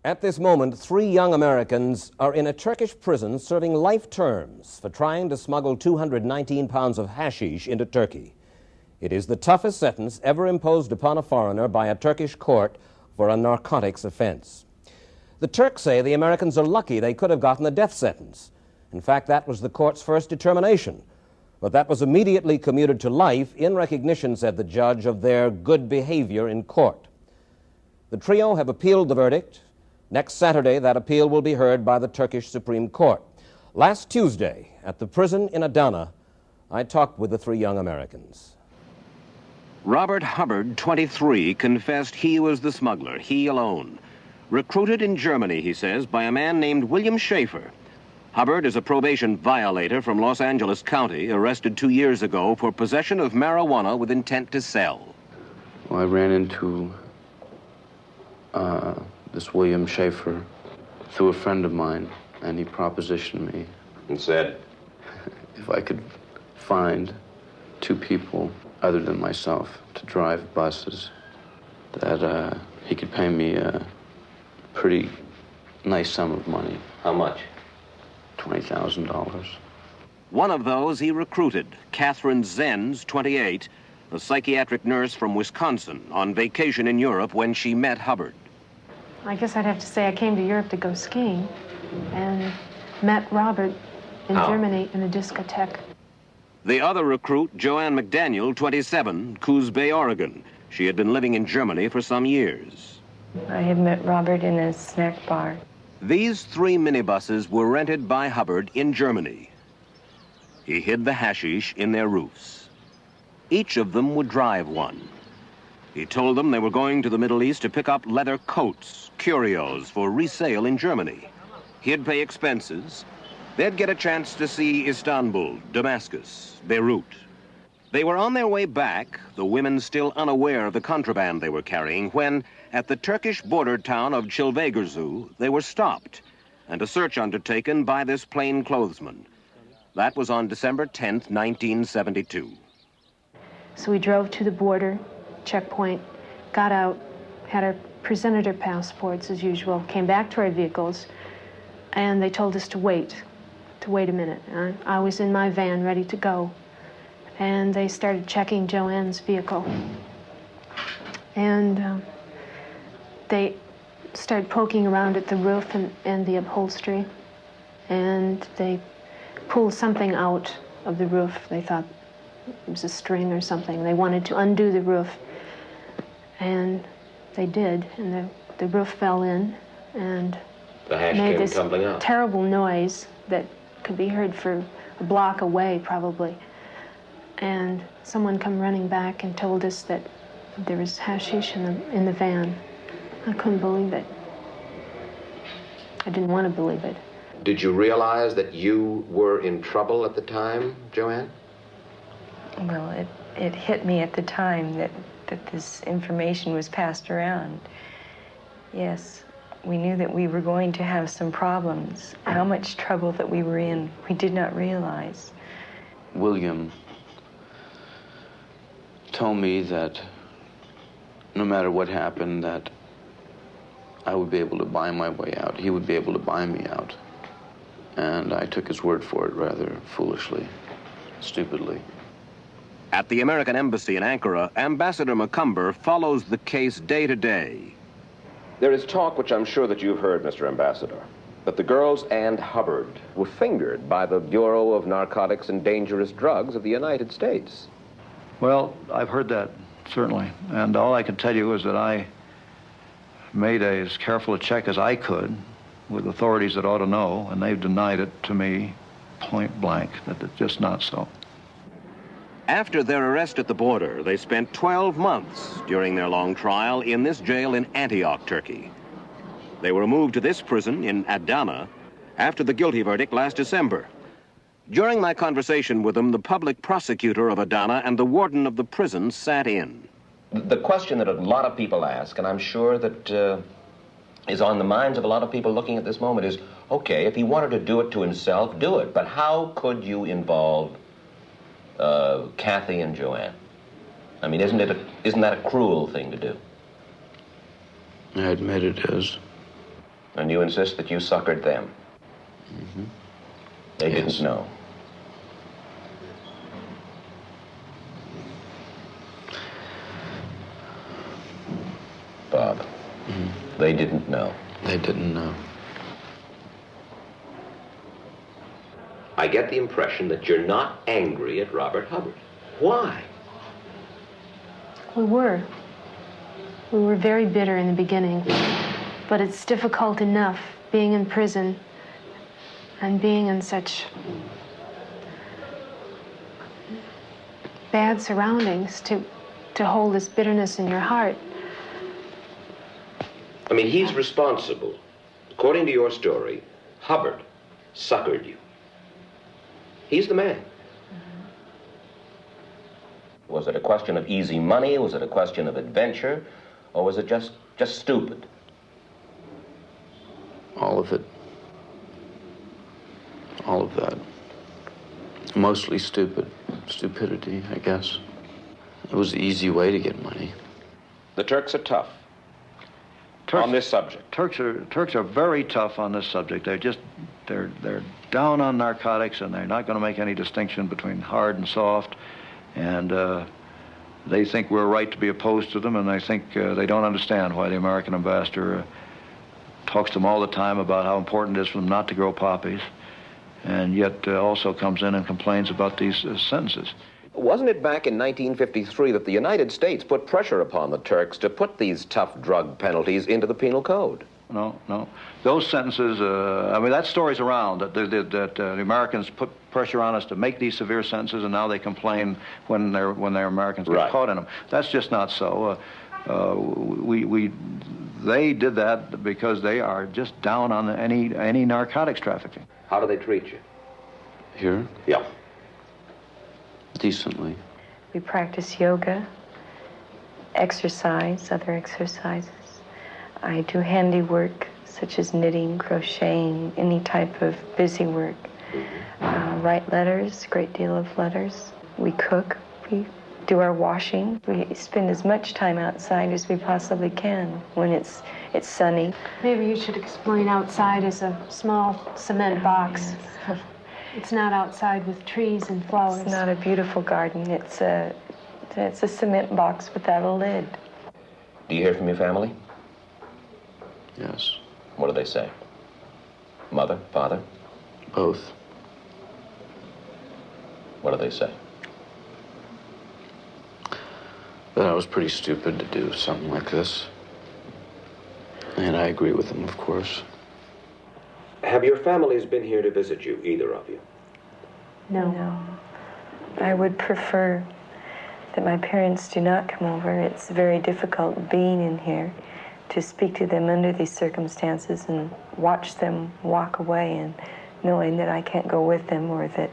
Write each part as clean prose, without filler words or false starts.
At this moment, 3 young Americans are in a Turkish prison serving life terms for trying to smuggle 219 pounds of hashish into Turkey. It is the toughest sentence ever imposed upon a foreigner by a Turkish court for a narcotics offense. The Turks say the Americans are lucky they could have gotten the death sentence. In fact, that was the court's first determination. But that was immediately commuted to life in recognition, said the judge, of their good behavior in court. The trio have appealed the verdict. Next Saturday, that appeal will be heard by the Turkish Supreme Court. Last Tuesday, at the prison in Adana, I talked with the 3 young Americans. Robert Hubbard, 23, confessed he was the smuggler, he alone. Recruited in Germany, he says, by a man named William Schaefer. Hubbard is a probation violator from Los Angeles County, arrested 2 years ago for possession of marijuana with intent to sell. Well, I ran into this William Schaefer through a friend of mine, and he propositioned me. And said? If I could find 2 people other than myself to drive buses, that he could pay me a pretty nice sum of money. How much? $20,000. One of those he recruited, Catherine Zens, 28, a psychiatric nurse from Wisconsin, on vacation in Europe when she met Hubbard. I guess I'd have to say I came to Europe to go skiing and met Robert in Germany in a discotheque. The other recruit, JoAnn McDaniel, 27, Coos Bay, Oregon. She had been living in Germany for some years. I had met Robert in a snack bar. These 3 minibuses were rented by Hubbard in Germany. He hid the hashish in their roofs. Each of them would drive one. He told them they were going to the Middle East to pick up leather coats, curios, for resale in Germany. He'd pay expenses. They'd get a chance to see Istanbul, Damascus, Beirut. They were on their way back, the women still unaware of the contraband they were carrying, when, at the Turkish border town of Çilvegözü, they were stopped and a search undertaken by this plainclothesman. That was on December 10th, 1972. So we drove to the border checkpoint, got out, presented our passports as usual, came back to our vehicles, and they told us to wait a minute. I was in my van ready to go, and they started checking JoAnn's vehicle. And they started poking around at the roof and the upholstery, and they pulled something out of the roof. They thought it was a string or something. They wanted to undo the roof, and they did, and the roof fell in, and the hash made came this tumbling out. Terrible noise that could be heard for a block away, probably. And someone come running back and told us that there was hashish in the van. I couldn't believe it. I didn't want to believe it. Did you realize that you were in trouble at the time, JoAnn? Well, it hit me at the time that this information was passed around. Yes, we knew that we were going to have some problems. How much trouble that we were in, we did not realize. William told me that no matter what happened, that I would be able to buy my way out. He would be able to buy me out. And I took his word for it rather foolishly, stupidly. At the American Embassy in Ankara, Ambassador McCumber follows the case day to day. There is talk, which I'm sure that you've heard, Mr. Ambassador, that the girls and Hubbard were fingered by the Bureau of Narcotics and Dangerous Drugs of the United States. Well, I've heard that, certainly. And all I can tell you is that I made as careful a check as I could with authorities that ought to know, and they've denied it to me point blank, that it's just not so. After their arrest at the border, they spent 12 months during their long trial in this jail in Antioch, Turkey. They were moved to this prison in Adana after the guilty verdict last December. During my conversation with them, the public prosecutor of Adana and the warden of the prison sat in. The question that a lot of people ask, and I'm sure that is on the minds of a lot of people looking at this moment, is, okay, if he wanted to do it to himself, do it. But how could you involve Kathy and JoAnn? I mean, isn't that a cruel thing to do? I admit it is. And you insist that you suckered them? Mm-hmm. They Yes. didn't know? Bob, they didn't know. They didn't know. I get the impression that you're not angry at Robert Hubbard. Why? We were. We were very bitter in the beginning, but it's difficult enough being in prison and being in such bad surroundings to hold this bitterness in your heart. I mean, he's responsible. According to your story, Hubbard suckered you. He's the man. Was it a question of easy money? Was it a question of adventure? Or was it just stupid? All of it. All of that. Mostly stupid. Stupidity, I guess. It was the easy way to get money. The Turks are tough on this subject. Turks are very tough on this subject. They're down on narcotics, and they're not going to make any distinction between hard and soft. And they think we're right to be opposed to them, and they think they don't understand why the American ambassador talks to them all the time about how important it is for them not to grow poppies, and yet also comes in and complains about these sentences. Wasn't it back in 1953 that the United States put pressure upon the Turks to put these tough drug penalties into the penal code? No. Those sentences, I mean, that story's around, that the Americans put pressure on us to make these severe sentences, and now they complain when their Americans get caught in them. That's just not so. They did that because they are just down on any narcotics trafficking. How do they treat you? Here? Yeah. Decently. We practice yoga, exercise, other exercises. I do handiwork, such as knitting, crocheting, any type of busy work. Write letters, a great deal of letters. We cook, we do our washing. We spend as much time outside as we possibly can when it's sunny. Maybe you should explain outside as a small cement box. Yes. It's not outside with trees and flowers. It's not a beautiful garden. It's a cement box without a lid. Do you hear from your family? Yes. What do they say? Mother, father? Both. What do they say? That I was pretty stupid to do something like this. And I agree with them, of course. Have your families been here to visit you, either of you? No. I would prefer that my parents do not come over. It's very difficult being in here to speak to them under these circumstances and watch them walk away and knowing that I can't go with them, or that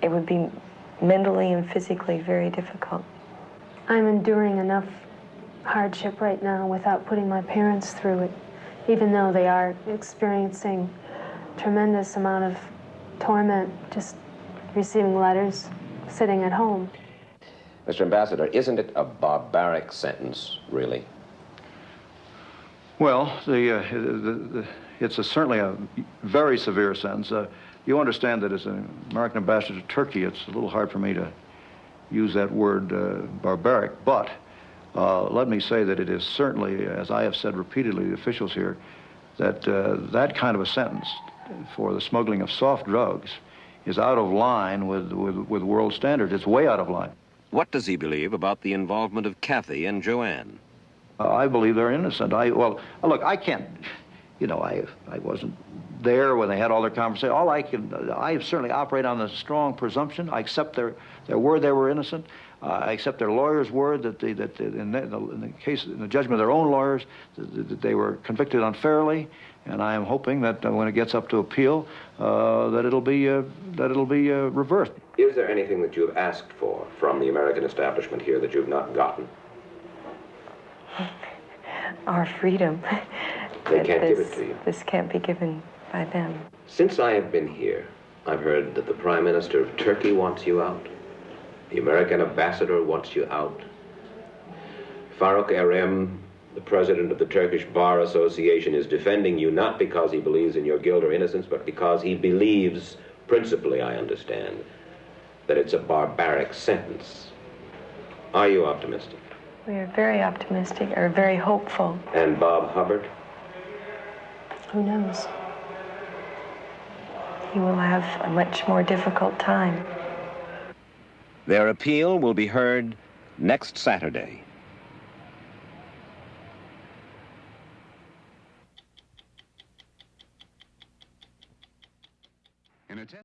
it would be mentally and physically very difficult. I'm enduring enough hardship right now without putting my parents through it, even though they are experiencing tremendous amount of torment, just receiving letters, sitting at home. Mr. Ambassador, isn't it a barbaric sentence, really? Well, it's certainly a very severe sentence. You understand that as an American ambassador to Turkey, it's a little hard for me to use that word barbaric, but let me say that it is certainly, as I have said repeatedly to officials here, that that kind of a sentence for the smuggling of soft drugs is out of line with world standards. It's way out of line. What does he believe about the involvement of Kathy and JoAnn? I believe they're innocent. Well, look, I can't, I wasn't there when they had all their conversation. I certainly operate on a strong presumption. I accept their word they were innocent. I accept their lawyers' word that in the judgment of their own lawyers, that they were convicted unfairly. And I am hoping that when it gets up to appeal, that it'll be reversed. Is there anything that you have asked for from the American establishment here that you've not gotten? Our freedom. They can't give it to you. This can't be given by them. Since I have been here, I've heard that the Prime Minister of Turkey wants you out. The American ambassador wants you out. Faruk Erim The president of the Turkish Bar Association is defending you not because he believes in your guilt or innocence, but because he believes, principally, I understand, that it's a barbaric sentence. Are you optimistic? We are very optimistic, or very hopeful. And Bob Hubbard? Who knows? He will have a much more difficult time. Their appeal will be heard next Saturday.